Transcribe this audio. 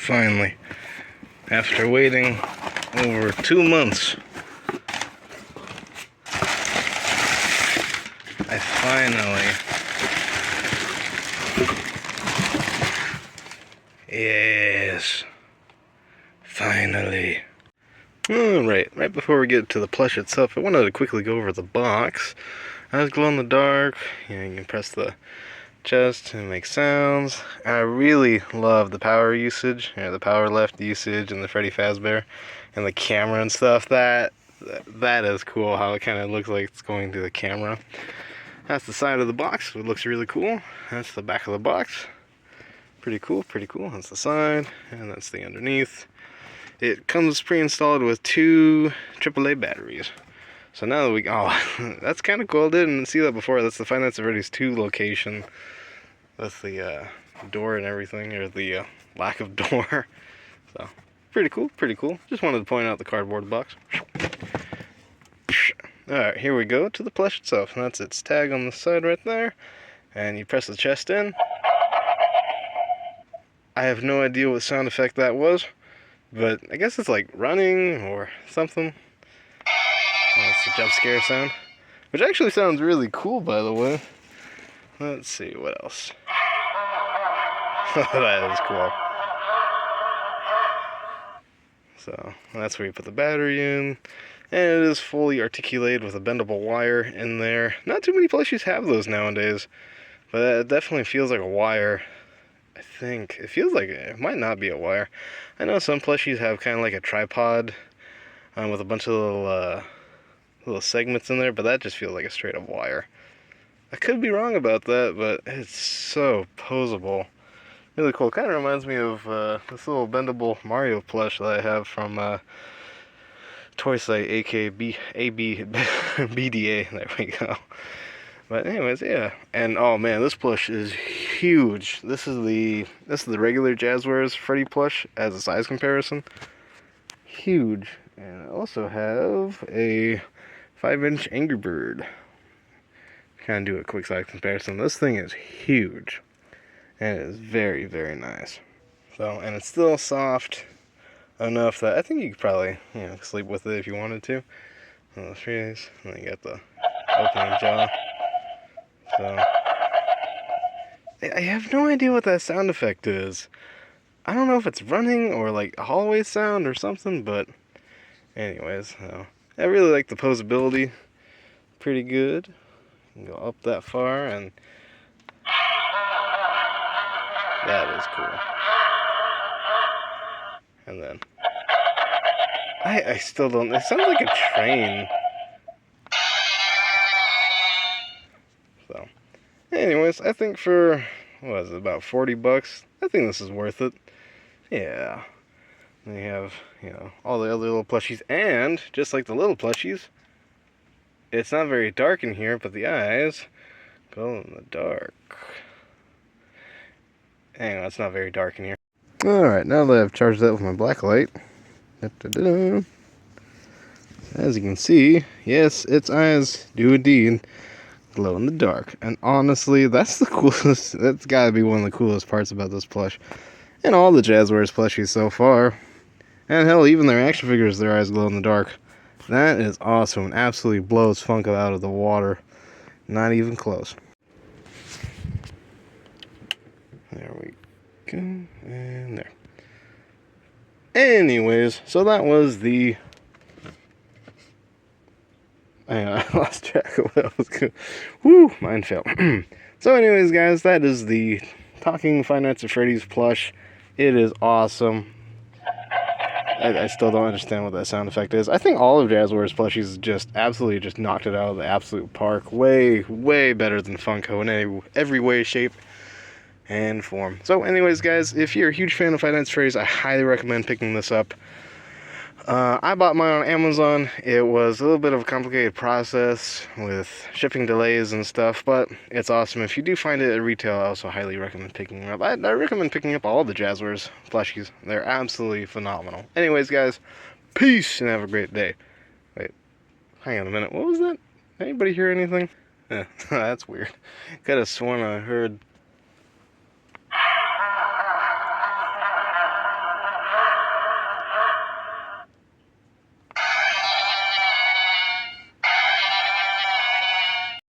Finally, after waiting over 2 months, I finally, yes, finally. Alright, right before we get to the plush itself, I wanted to quickly go over the box. As glow in the dark, you can press the chest and make sounds. I really love the power usage, the power left usage, and the Freddy Fazbear, and the camera and stuff. That is cool. How it kind of looks like it's going to the camera. That's the side of the box. It looks really cool. That's the back of the box. Pretty cool. Pretty cool. That's the side, and that's the underneath. It comes pre-installed with 2 AAA batteries. So now that we, that's kind of cool. I didn't see that before. That's the Five Nights at Freddy's 2 location. That's the door and everything, or the lack of door. So, pretty cool, pretty cool. Just wanted to point out the cardboard box. Alright, here we go to the plush itself. And that's its tag on the side right there. And you press the chest in. I have no idea what sound effect that was, but I guess it's like running or something. That's the jump scare sound, which actually sounds really cool, by the way. Let's see, what else? That is cool. So, that's where you put the battery in. And it is fully articulated with a bendable wire in there. Not too many plushies have those nowadays, but it definitely feels like a wire. I think it feels like it might not be a wire. I know some plushies have kind of like a tripod with a bunch of little segments in there, but that just feels like a straight up wire. I could be wrong about that, but it's so posable. Really cool. Kind of reminds me of this little bendable Mario plush that I have from Toy Site, aka BDA. There we go. But anyways, yeah. And oh man, this plush is huge. This is the regular Jazzwares Freddy plush as a size comparison. Huge. And I also have a 5-inch Angry Bird. Kind of do a quick size comparison. This thing is huge. And it is very, very nice. So, and it's still soft enough that I think you could probably, sleep with it if you wanted to. Little trees, and then you got the opening jaw. So, I have no idea what that sound effect is. I don't know if it's running or like a hallway sound or something, but anyways, I really like the poseability. Pretty good. You can go up that far, and that is cool. And then I still don't. It sounds like a train. So, anyways, I think for what is it, about $40? I think this is worth it. Yeah. And you have, all the other little plushies, and just like the little plushies, it's not very dark in here, but the eyes glow in the dark. Hang on, it's not very dark in here. Alright, now that I've charged that with my black light, as you can see, yes, its eyes do indeed glow in the dark. And honestly, that's the coolest, that's gotta be one of the coolest parts about this plush. And all the Jazzwares plushies so far. And hell, even their action figures, their eyes glow in the dark. That is awesome. Absolutely blows Funko out of the water. Not even close. There we go. And there. Anyways, so that was the... I lost track of what I was going. Woo! Mine fell. So anyways, guys, that is the Talking Five Nights at Freddy's plush. It is awesome. I still don't understand what that sound effect is. I think all of Jazzwares plushies just absolutely just knocked it out of the absolute park. Way, way better than Funko in every way, shape, and form. So anyways, guys, if you're a huge fan of Five Nights at Freddy's, I highly recommend picking this up. I bought mine on Amazon. It was a little bit of a complicated process with shipping delays and stuff, but it's awesome. If you do find it at retail, I also highly recommend picking it up. I recommend picking up all the Jazzwares plushies. They're absolutely phenomenal. Anyways, guys, peace and have a great day. Wait, hang on a minute. What was that? Anybody hear anything? Yeah, that's weird. Could have sworn I heard